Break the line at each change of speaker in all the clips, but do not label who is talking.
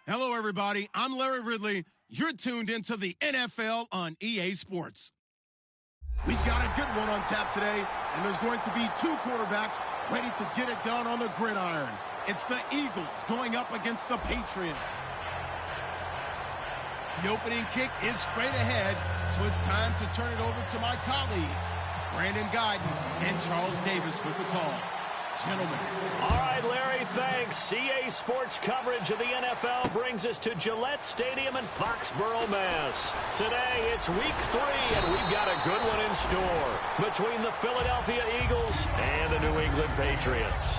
Hello, everybody. I'm Larry Ridley. You're tuned into the NFL on EA Sports. We've got a good one on tap today, and there's going to be two quarterbacks ready to get it done on the gridiron. It's the Eagles going up against the Patriots. The opening kick is straight ahead, so it's time to turn it over to my colleagues, Brandon Guyton and Charles Davis with the call. Gentlemen.
All right, Larry, thanks. CA Sports coverage of the NFL brings us to Gillette Stadium in Foxborough, Mass. Today, it's week 3, and we've got a good one in store between the Philadelphia Eagles and the New England Patriots.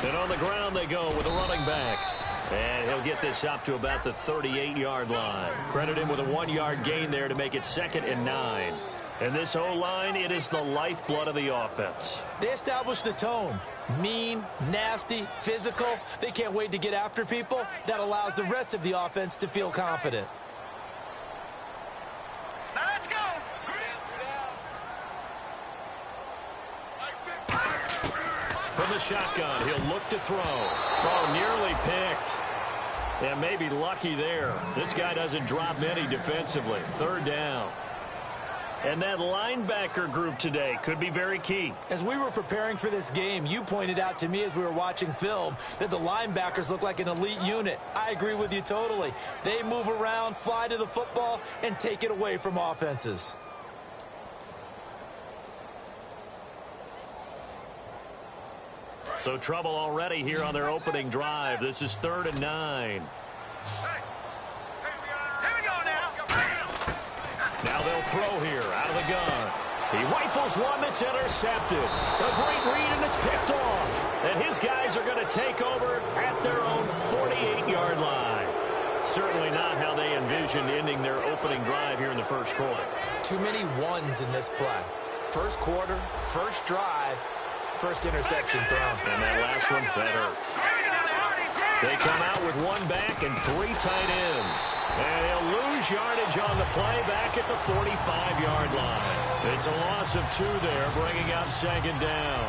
And on the ground they go with a running back. And he'll get this up to about the 38-yard line. Credit him with a 1-yard gain there to make it 2nd and 9. And this O-line, it is the lifeblood of the offense.
They established the tone. Mean, nasty, physical. They can't wait to get after people. That allows the rest of the offense to feel confident.
Now let's go. From the shotgun, he'll look to throw. Oh, nearly picked. And maybe lucky there. This guy doesn't drop many defensively. 3rd down. And that linebacker group today could be very key.
As we were preparing for this game, you pointed out to me as we were watching film that the linebackers look like an elite unit. I agree with you totally. They move around, fly to the football, and take it away from offenses.
So trouble already here on their opening drive. This is 3rd and 9. Now they'll throw here out of the gun. He rifles one that's intercepted. A great read, and it's picked off. And his guys are going to take over at their own 48-yard line. Certainly not how they envisioned ending their opening drive here in the first quarter.
Too many ones in this play. First quarter, first drive, first interception thrown.
And that last one, that hurts. They come out with 1 back and 3 tight ends. And he'll lose yardage on the play back at the 45-yard line. It's a loss of 2 there, bringing up 2nd down.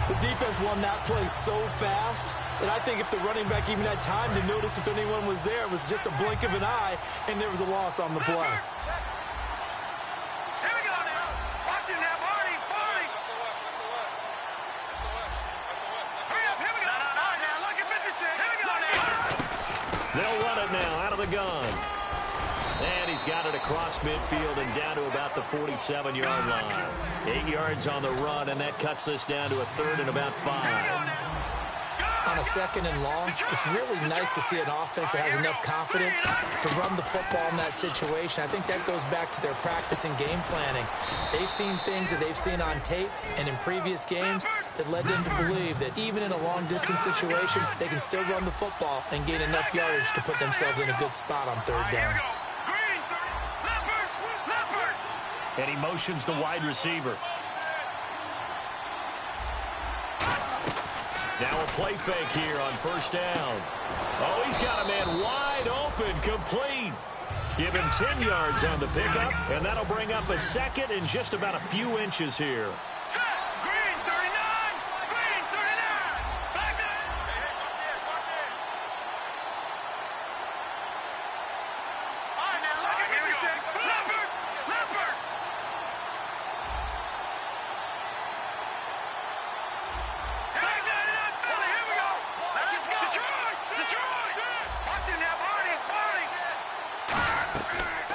The defense won that play so fast that I think if the running back even had time to notice if anyone was there, it was just a blink of an eye, and there was a loss on the play.
They'll run it now out of the gun. And he's got it across midfield and down to about the 47-yard line. 8 yards on the run, and that cuts this down to a 3rd and about 5.
On a 2nd and long, it's really nice to see an offense that has enough confidence to run the football in that situation. I think that goes back to their practice and game planning. They've seen things that they've seen on tape and in previous games that led them to believe that even in a long-distance situation, they can still run the football and gain enough yardage to put themselves in a good spot on 3rd down.
And he motions the wide receiver. Now a play fake here on 1st down. Oh, he's got a man wide open, complete. Give him 10 yards on the pickup, and that'll bring up a 2nd and just about a few inches here.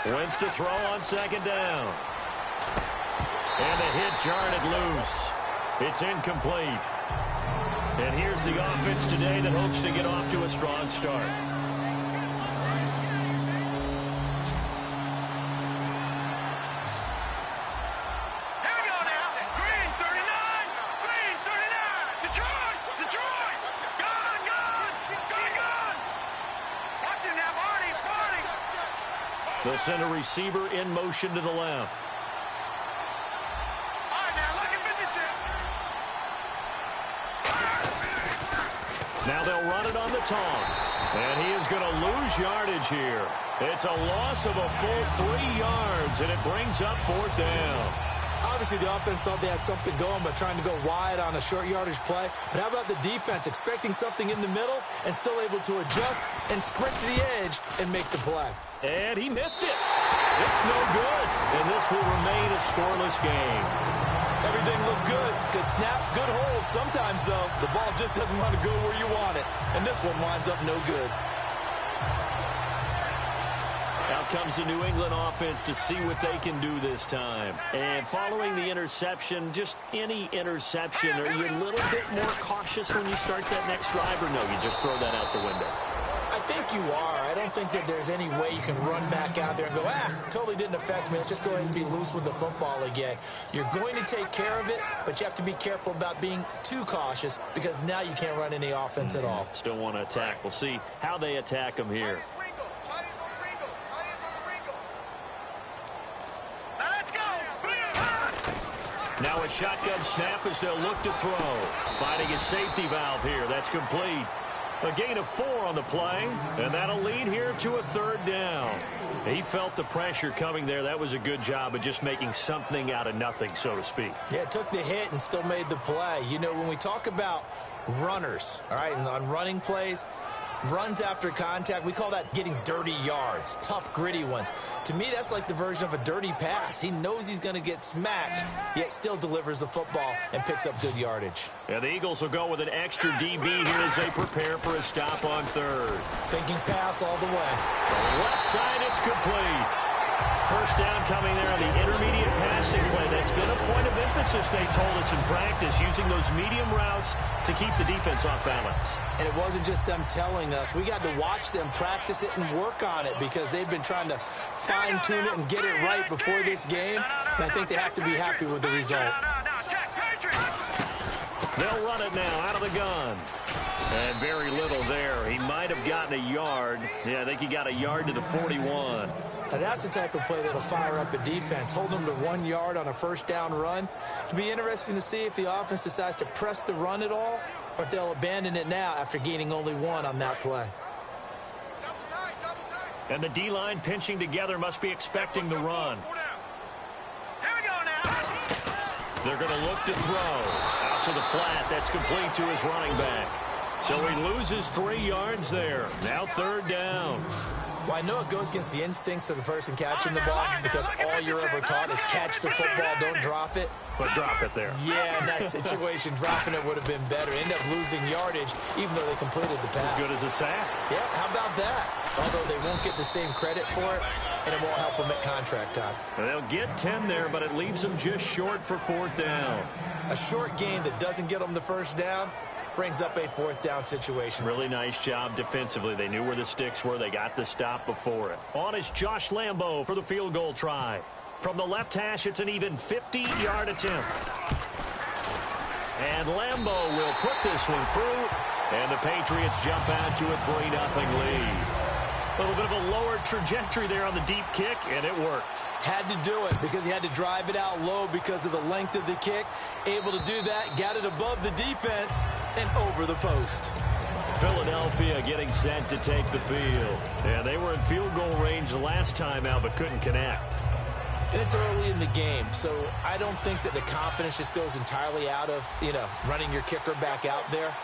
Wins to throw on 2nd down. And the hit jarred it loose. It's incomplete. And here's the offense today that hopes to get off to a strong start. They'll send a receiver in motion to the left. Now they'll run it on the toss. And he is going to lose yardage here. It's a loss of a full 3 yards, and it brings up 4th down.
Obviously, the offense thought they had something going, but trying to go wide on a short yardage play. But how about the defense expecting something in the middle and still able to adjust and sprint to the edge and make the play?
And he missed it. It's no good. And this will remain a scoreless game.
Everything looked good. Good snap, good hold. Sometimes, though, the ball just doesn't want to go where you want it. And this one winds up no good.
Out comes the New England offense to see what they can do this time. And following the interception, just any interception, are you a little bit more cautious when you start that next drive, or no, you just throw that out the window?
I think you are. I don't think that there's any way you can run back out there and go, totally didn't affect me. Let's just go ahead and be loose with the football again. You're going to take care of it, but you have to be careful about being too cautious because now you can't run any offense at all.
Still want to attack. We'll see how they attack them here. Now a shotgun snap as they'll look to throw. Finding a safety valve here. That's complete. A gain of 4 on the play, and that'll lead here to a 3rd down. He felt the pressure coming there. That was a good job of just making something out of nothing, so to speak.
Yeah, took the hit and still made the play. You know, when we talk about runners, all right, and on running plays, runs after contact, we call that getting dirty yards, tough, gritty ones. To me, that's like the version of a dirty pass. He knows he's going to get smacked, yet still delivers the football and picks up good yardage.
Yeah, the Eagles will go with an extra DB here as they prepare for a stop on 3rd.
Thinking pass all the way.
From the left side, it's complete. First down coming there on the intermediate passing play. That's been a point of emphasis, they told us in practice, using those medium routes to keep the defense off balance.
And it wasn't just them telling us. We got to watch them practice it and work on it because they've been trying to fine-tune it and get it right before this game. And I think they have to be happy with the result.
They'll run it now out of the gun. And very little there. He might have gotten a yard. Yeah, I think he got a yard to the 41.
Now that's the type of play that'll fire up a defense. Hold them to 1 yard on a first down run. It'll be interesting to see if the offense decides to press the run at all or if they'll abandon it now after gaining only 1 on that play.
And the D-line pinching together must be expecting the run. They're going to look to throw. Out to the flat. That's complete to his running back. So he loses 3 yards there. Now 3rd down.
Well, I know it goes against the instincts of the person catching the ball because all you're ever taught is catch the football, don't drop it.
But drop it there.
Yeah, in that situation, dropping it would have been better. End up losing yardage, even though they completed the pass.
As good as a sack.
Yeah, how about that? Although they won't get the same credit for it, and it won't help them at contract time.
They'll get 10 there, but it leaves them just short for 4th down.
A short gain that doesn't get them the first down brings up a 4th down situation.
Really nice job defensively. They knew where the sticks were. They got the stop before it. On is Josh Lambo for the field goal try. From the left hash, it's an even 50-yard attempt. And Lambo will put this one through, and the Patriots jump out to a 3-0 lead. A little bit of a lower trajectory there on the deep kick, and it worked.
Had to do it because he had to drive it out low because of the length of the kick. Able to do that, got it above the defense and over the post.
Philadelphia getting set to take the field. Yeah, they were in field goal range the last time out, but couldn't connect.
And it's early in the game, so I don't think that the confidence just goes entirely out of, running your kicker back out there.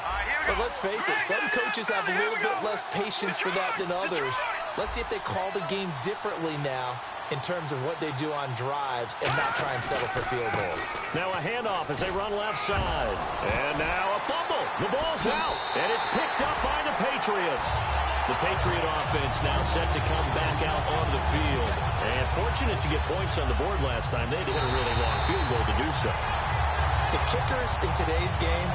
But let's face it, some coaches have a little bit less patience for that than others. Let's see if they call the game differently now in terms of what they do on drives and not try and settle for field goals.
Now a handoff as they run left side. And now a fumble. The ball's out, and it's picked up by the Patriots. The Patriot offense now set to come back out onto the field. And fortunate to get points on the board last time. They had to hit a really long field goal to do so.
The kickers in today's game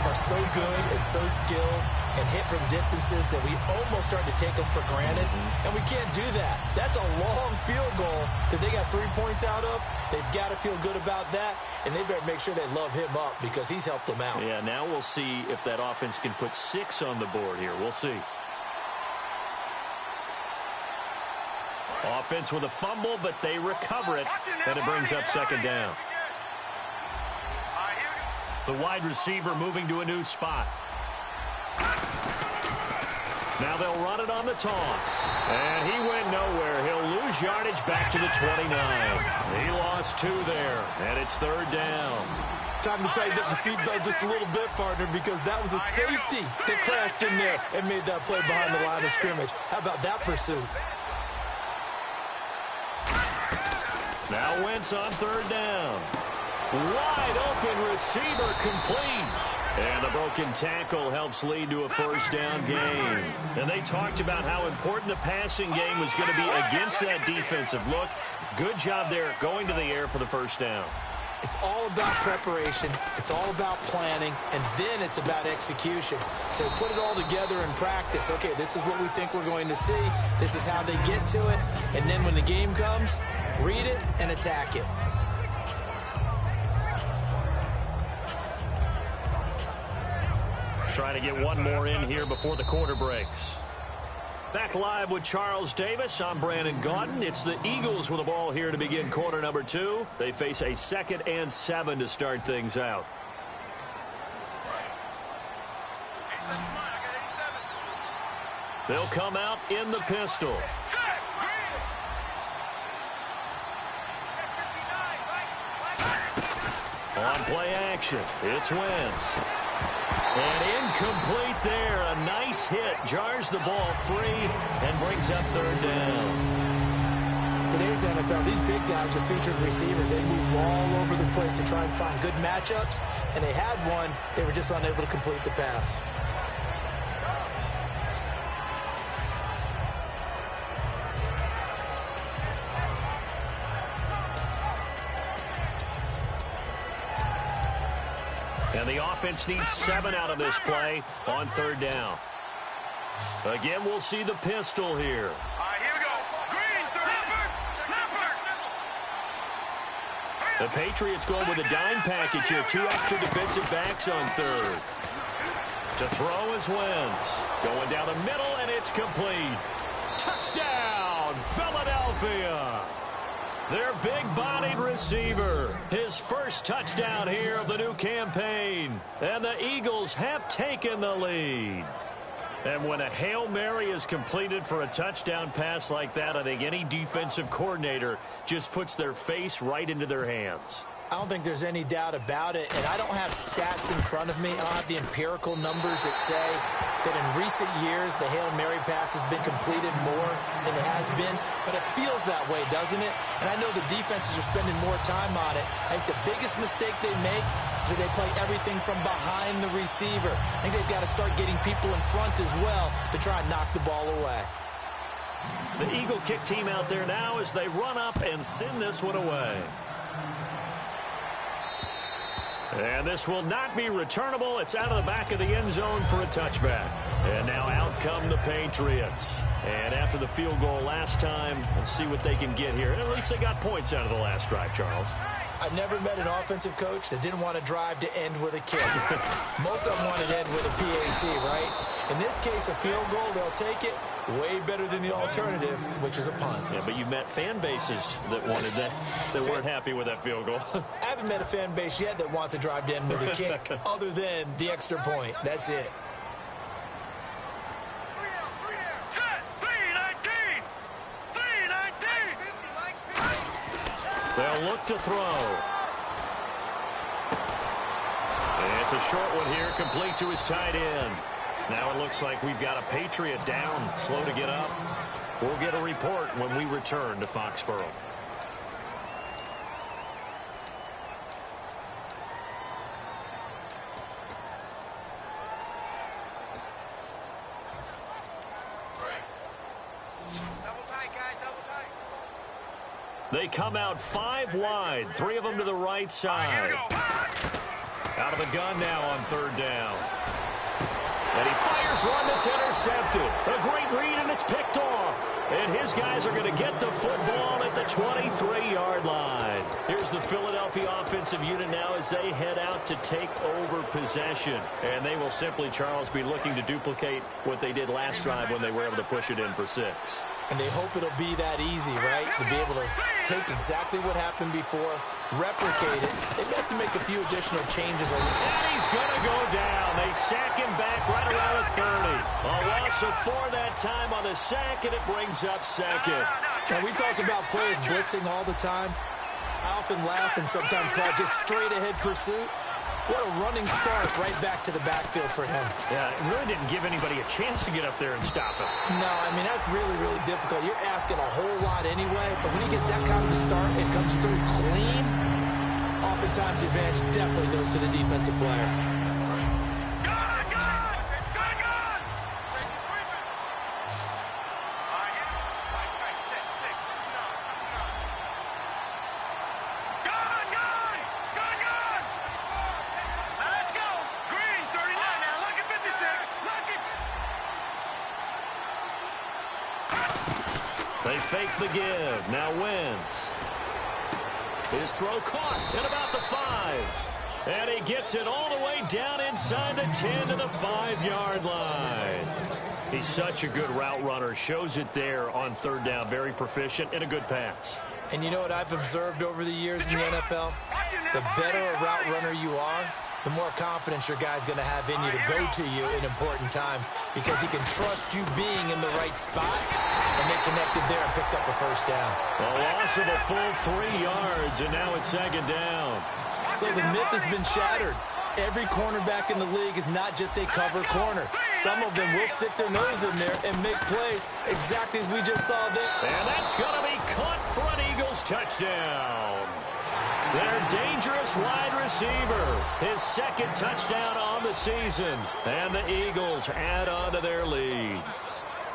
are so good and so skilled and hit from distances that we almost start to take them for granted. And we can't do that. That's a long field goal that they got 3 points out of. They've got to feel good about that, and they better make sure they love him up because he's helped them out.
Yeah, now we'll see if that offense can put 6 on the board here. We'll see. Offense with a fumble, but they recover it, and it brings up second down. The wide receiver moving to a new spot. Now they'll run it on the toss. And he went nowhere. He'll lose yardage back to the 29. He lost 2 there, and it's third down.
Time to tighten up the seatbelt just a little bit, partner, because that was a safety that crashed in there and made that play behind the line of scrimmage. How about that pursuit?
Now Wentz on third down. Wide open receiver complete. And the broken tackle helps lead to a first down game. And they talked about how important the passing game was going to be against that defensive look. Good job there going to the air for the first down.
It's all about preparation. It's all about planning. And then it's about execution. So put it all together in practice. Okay, this is what we think we're going to see. This is how they get to it. And then when the game comes, read it and attack it.
Trying to get one more in here before the quarter breaks. Back live with Charles Davis. I'm Brandon Gaudin. It's the Eagles with the ball here to begin quarter number 2. They face a 2nd and 7 to start things out. They'll come out in the pistol. On play action, it's Wentz. And incomplete there. A nice hit. Jars the ball free and brings up third down.
Today's NFL, these big guys are featured receivers. They move all over the place to try and find good matchups. And they had one. They were just unable to complete the pass.
And the offense needs 7 out of this play on third down. Again, we'll see the pistol here.
All right, here we go. Green,
The Patriots going with a dime package here. 2 extra defensive backs on third. To throw is Wentz. Going down the middle, and it's complete. Touchdown, Philadelphia. Their big-bodied receiver. His first touchdown here of the new campaign. And the Eagles have taken the lead. And when a Hail Mary is completed for a touchdown pass like that, I think any defensive coordinator just puts their face right into their hands.
I don't think there's any doubt about it, and I don't have stats in front of me. I don't have the empirical numbers that say that in recent years the Hail Mary pass has been completed more than it has been, but it feels that way, doesn't it? And I know the defenses are spending more time on it. I think the biggest mistake they make is that they play everything from behind the receiver. I think they've got to start getting people in front as well to try and knock the ball away.
The Eagle kick team out there now as they run up and send this one away. And this will not be returnable. It's out of the back of the end zone for a touchback. And now out come the Patriots. And after the field goal last time, let's see what they can get here. And at least they got points out of the last drive, Charles.
I've never met an offensive coach that didn't want to drive to end with a kick. Most of them wanted to end with a PAT, right? In this case, a field goal, they'll take it. Way better than the alternative, which is a punt.
Yeah, but you've met fan bases that wanted that, that weren't happy with that field goal.
I haven't met a fan base yet that wants to drive to end with a kick other than the extra point. That's it.
They'll look to throw. And it's a short one here, complete to his tight end. Now it looks like we've got a Patriot down, slow to get up. We'll get a report when we return to Foxborough. They come out 5 wide, 3 of them to the right side. Out of the gun now on third down. And he fires one that's intercepted. A great read, and it's picked off. And his guys are going to get the football at the 23-yard line. Here's the Philadelphia offensive unit now as they head out to take over possession. And they will simply, Charles, be looking to duplicate what they did last drive when they were able to push it in for 6.
And they hope it'll be that easy, right? To be able to take exactly what happened before, replicate it. They may have to make a few additional changes.
And he's going to go down. They sack him back right around the 30. A loss of 4 that time on the sack, and it brings up second.
Now, we talk about players blitzing all the time. I often laugh and sometimes call it just straight-ahead pursuit. What a running start right back to the backfield for him.
Yeah, it really didn't give anybody a chance to get up there and stop him.
No, I mean, that's really, really difficult. You're asking a whole lot anyway, but when he gets that kind of a start and comes through clean, oftentimes the advantage definitely goes to the defensive player.
They fake the give. Now Wentz. His throw caught at about the 5. And he gets it all the way down inside the 10 to the 5-yard line. He's such a good route runner. Shows it there on 3rd down. Very proficient and a good pass.
And you know what I've observed over the years in the NFL? The better a route runner you are, the more confidence your guy's going to have in you to go to you in important times because he can trust you being in the right spot, and they connected there and picked up a 1st down.
A loss of a full 3 yards, and now it's 2nd down.
So the myth has been shattered. Every cornerback in the league is not just a cover corner. Some of them will stick their nose in there and make plays exactly as we just saw there.
And that's going to be caught for an Eagles touchdown. Their dangerous wide receiver, his 2nd touchdown on the season. And the Eagles add on to their lead.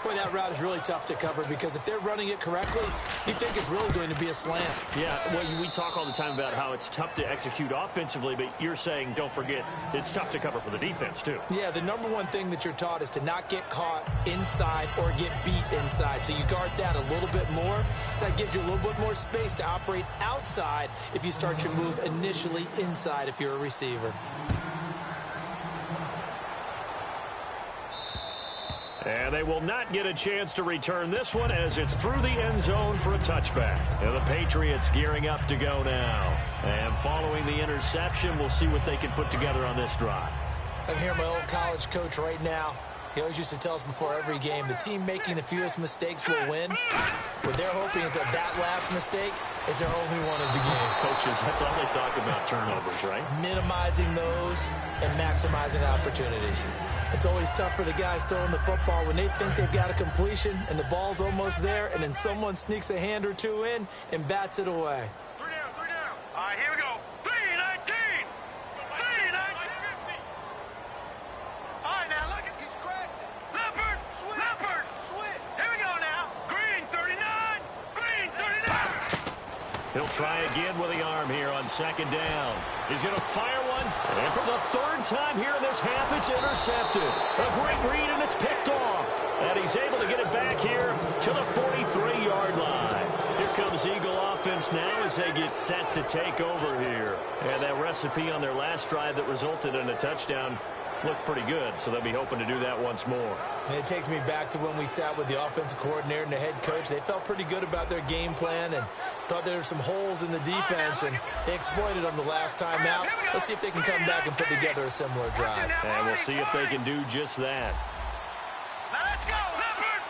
Boy, that route is really tough to cover because if they're running it correctly, you think it's really going to be a slant.
Yeah, well, we talk all the time about how it's tough to execute offensively, but you're saying, don't forget, it's tough to cover for the defense, too.
Yeah, the number one thing that you're taught is to not get caught inside or get beat inside. So you guard that a little bit more. So that gives you a little bit more space to operate outside if you start your move initially inside if you're a receiver.
And they will not get a chance to return this one as it's through the end zone for a touchback. And the Patriots gearing up to go now. And following the interception, we'll see what they can put together on this drive.
I can hear my old college coach right now. He always used to tell us before every game, the team making the fewest mistakes will win. What they're hoping is that last mistake is their only one of the game.
Coaches, that's all they talk about, turnovers, right?
Minimizing those and maximizing opportunities. It's always tough for the guys throwing the football when they think they've got a completion and the ball's almost there, and then someone sneaks a hand or two in and bats it away.
3 down, 3 down. All right, here we go. 3-19. 3-19. All right, now look at he's crashing. Leopard, switch. Here we go now. Green 39. Green 39.
He'll try again with the arm here on 2nd down. He's going to fire one. And for the 3rd time here in this half, it's intercepted. A great read, and it's picked off. And he's able to get it back here to the 43-yard line. Here comes Eagle offense now as they get set to take over here. And that recipe on their last drive that resulted in a touchdown looked pretty good, so they'll be hoping to do that once more.
And it takes me back to when we sat with the offensive coordinator and the head coach. They felt pretty good about their game plan and thought there were some holes in the defense, and they exploited them the last time out. Let's see if they can come back and put together a similar drive.
And we'll see if they can do just that.
Let's go, Leopard.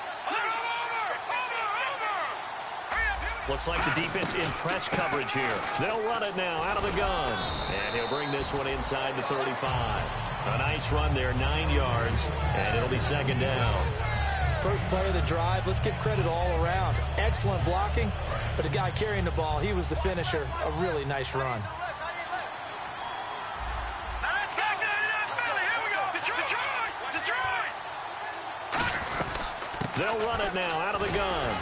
Over.
Looks like the defense in press coverage here. They'll run it now out of the gun. And he'll bring this one inside the 35. A nice run there, 9 yards, and it'll be 2nd down.
First play of the drive, let's give credit all around. Excellent blocking, but the guy carrying the ball, he was the finisher. A really nice run.
Let's go. Here we go. Detroit.
They'll run it now out of the gun.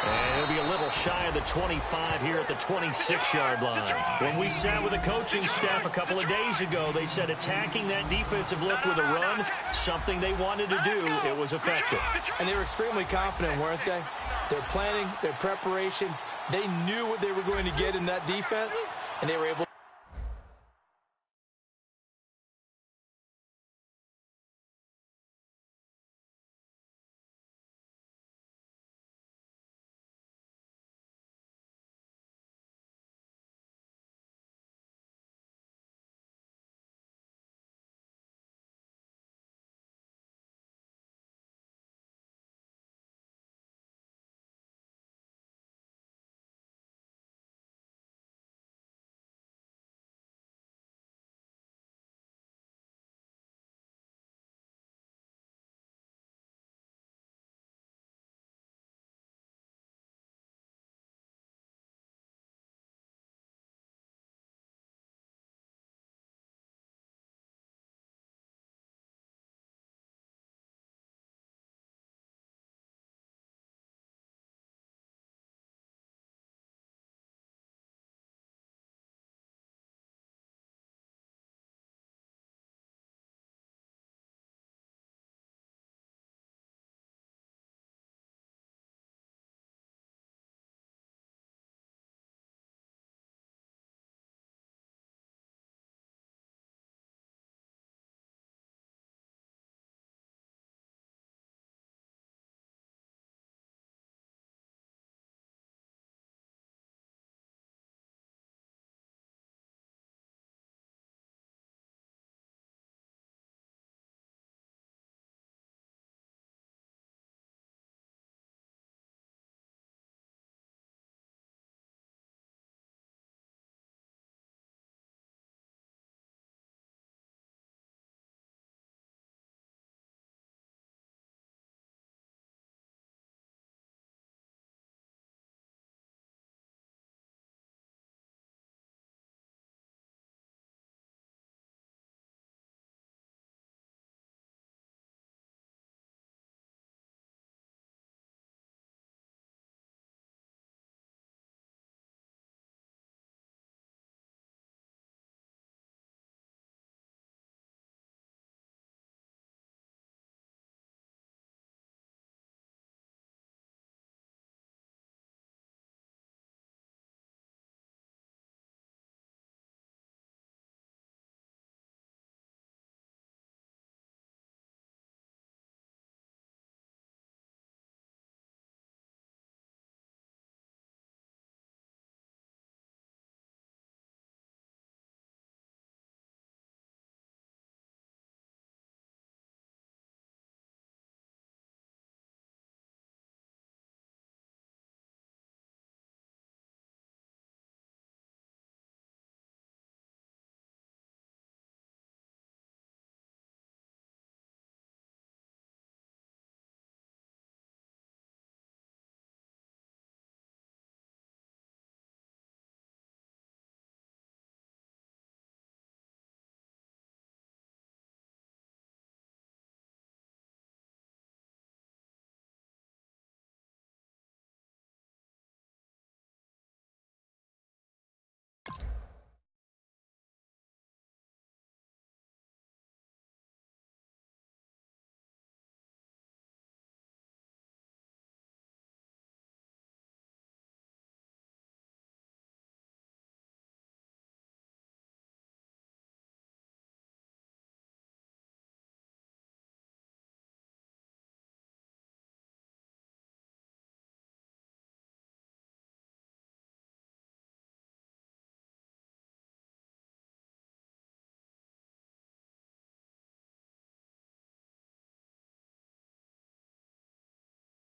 And it'll be a little shy of the 25 here at the 26-yard line. When we sat with the coaching staff a couple of days ago, they said attacking that defensive look with a run, something they wanted to do. It was effective.
And they were extremely confident, weren't they? Their planning, their preparation, they knew what they were going to get in that defense, and they were able